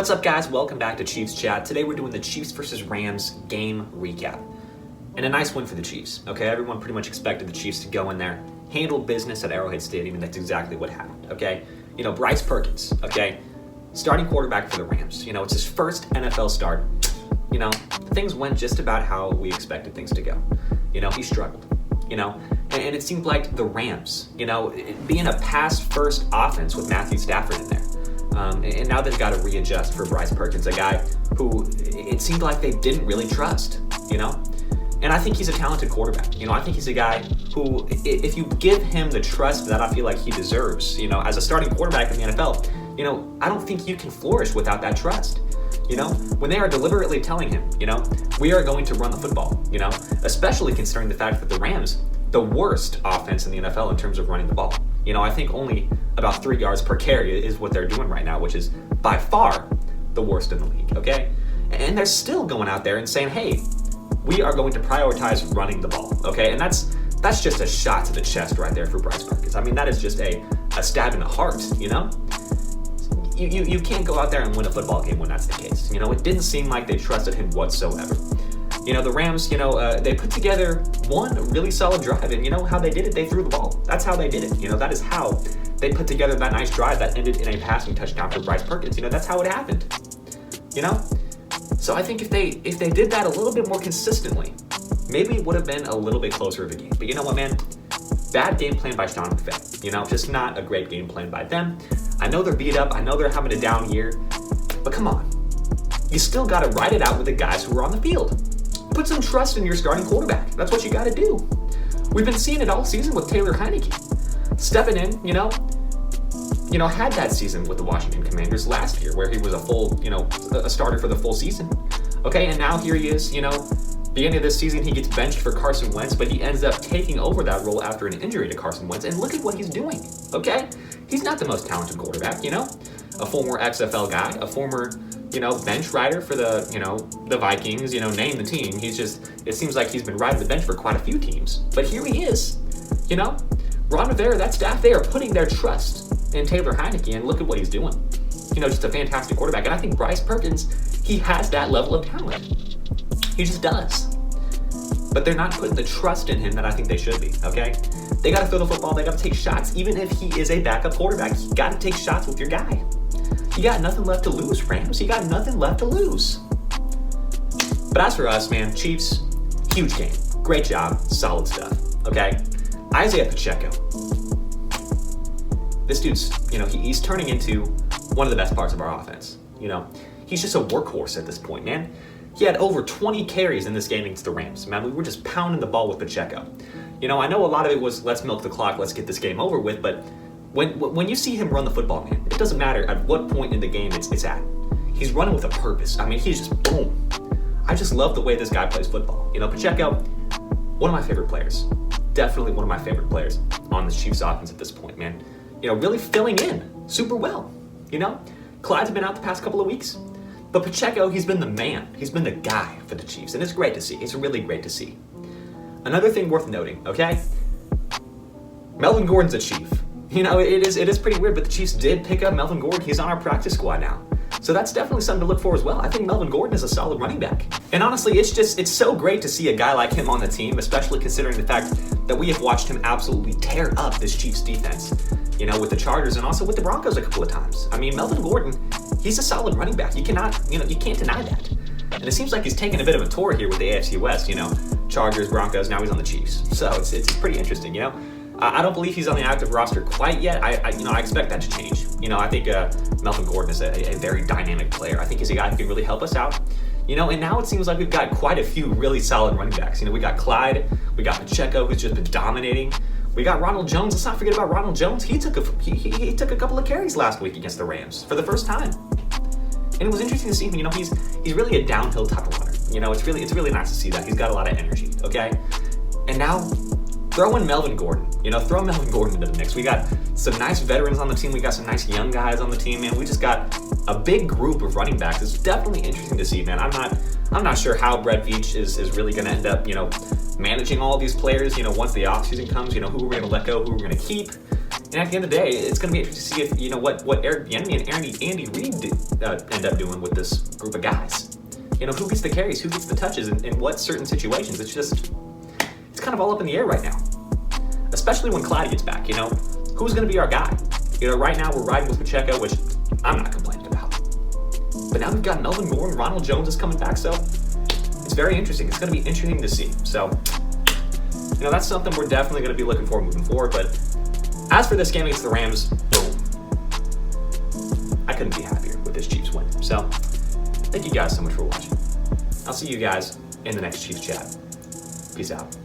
What's up, guys? Welcome back to Chiefs Chat. Today we're doing the Chiefs versus Rams game recap. And a nice win for the Chiefs, okay? Everyone pretty much expected the Chiefs to go in there, handle business at Arrowhead Stadium, and that's exactly what happened, okay? Bryce Perkins, okay? Starting quarterback for the Rams. It's his first NFL start. Things went just about how we expected things to go. He struggled, and it seemed like the Rams, being a pass-first offense with Matthew Stafford in there. And now they've got to readjust for Bryce Perkins, a guy who it seemed like they didn't really trust, And I think he's a talented quarterback. I think he's a guy who, if you give him the trust that I feel like he deserves, as a starting quarterback in the NFL, I don't think you can flourish without that trust. When they are deliberately telling him, we are going to run the football, especially considering the fact that the Rams, the worst offense in the NFL in terms of running the ball. I think only about 3 yards per carry is what they're doing right now, which is by far the worst in the league, okay? And they're still going out there and saying, hey, we are going to prioritize running the ball, okay? And that's just a shot to the chest right there for Bryce Perkins. I mean, that is just a stab in the heart, You can't go out there and win a football game when that's the case. It didn't seem like they trusted him whatsoever. The Rams, they put together one really solid drive, and how they did it? They threw the ball. That's how they did it. That is how they put together that nice drive that ended in a passing touchdown for Bryce Perkins. That's how it happened. So I think if they did that a little bit more consistently, maybe it would have been a little bit closer of a game. But you know what, man? Bad game plan by Sean McVay. Just not a great game plan by them. I know they're beat up. I know they're having a down year. But come on. You still got to ride it out with the guys who are on the field. Put some trust in your starting quarterback. That's what you got to do. We've been seeing it all season with Taylor Heinicke. Stepping in, had that season with the Washington Commanders last year where he was a starter for the full season. Okay, and now here he is, beginning of this season, he gets benched for Carson Wentz, but he ends up taking over that role after an injury to Carson Wentz. And look at what he's doing, okay? He's not the most talented quarterback, a former XFL guy, a former, bench rider for the Vikings, name the team. It seems like he's been riding the bench for quite a few teams. But here he is, Ron Rivera, that staff, they are putting their trust in Taylor Heinicke, and look at what he's doing. Just a fantastic quarterback. And I think Bryce Perkins, he has that level of talent. He just does. But they're not putting the trust in him that I think they should be, okay? They got to throw the football. They got to take shots. Even if he is a backup quarterback, you got to take shots with your guy. You got nothing left to lose, Rams. You got nothing left to lose. But as for us, man, Chiefs, huge game. Great job. Solid stuff, okay? Isaiah Pacheco. This dude's, he's turning into one of the best parts of our offense. He's just a workhorse at this point, man. He had over 20 carries in this game against the Rams. Man, we were just pounding the ball with Pacheco. I know a lot of it was let's milk the clock, let's get this game over with, but when you see him run the football, man, it doesn't matter at what point in the game it's at. He's running with a purpose. I mean, he's just boom. I just love the way this guy plays football. Pacheco, one of my favorite players. Definitely one of my favorite players on the Chiefs offense at this point, man. Really filling in super well. Clyde's been out the past couple of weeks. But Pacheco, he's been the man. He's been the guy for the Chiefs, and it's great to see. It's really great to see. Another thing worth noting, okay? Melvin Gordon's a Chief. It is pretty weird, but the Chiefs did pick up Melvin Gordon. He's on our practice squad now. So that's definitely something to look for as well. I think Melvin Gordon is a solid running back. And honestly, it's so great to see a guy like him on the team, especially considering the fact that we have watched him absolutely tear up this Chiefs defense, with the Chargers and also with the Broncos a couple of times. I mean, Melvin Gordon, he's a solid running back. You can't deny that. And it seems like he's taking a bit of a tour here with the AFC West, Chargers, Broncos, now he's on the Chiefs. So it's pretty interesting, I don't believe he's on the active roster quite yet. I expect that to change. I think Melvin Gordon is a very dynamic player. I think he's a guy who can really help us out. And now it seems like we've got quite a few really solid running backs. We got Clyde, we got Pacheco, who's just been dominating. We got Ronald Jones. Let's not forget about Ronald Jones. He took a couple of carries last week against the Rams for the first time. And it was interesting to see him. He's really a downhill type of runner. It's really nice to see that. He's got a lot of energy, okay? And now throw in Melvin Gordon. Throw Melvin Gordon into the mix. We got some nice veterans on the team. We got some nice young guys on the team, man. We just got a big group of running backs. It's definitely interesting to see, man. I'm not sure how Brett Veach is really going to end up, managing all these players, once the offseason comes, who we're going to let go, who we're going to keep. And at the end of the day, it's going to be interesting to see if, what Eric Bieniemy and Andy Reid end up doing with this group of guys. Who gets the carries, who gets the touches, and in what certain situations. It's kind of all up in the air right now. Especially when Clyde gets back, Who's going to be our guy? Right now we're riding with Pacheco, which I'm not complaining about. But now we've got Melvin Gordon, Ronald Jones is coming back, so it's very interesting. It's going to be interesting to see. So, that's something we're definitely going to be looking for moving forward. But as for this game against the Rams, boom. I couldn't be happier with this Chiefs win. So, thank you guys so much for watching. I'll see you guys in the next Chiefs chat. Peace out.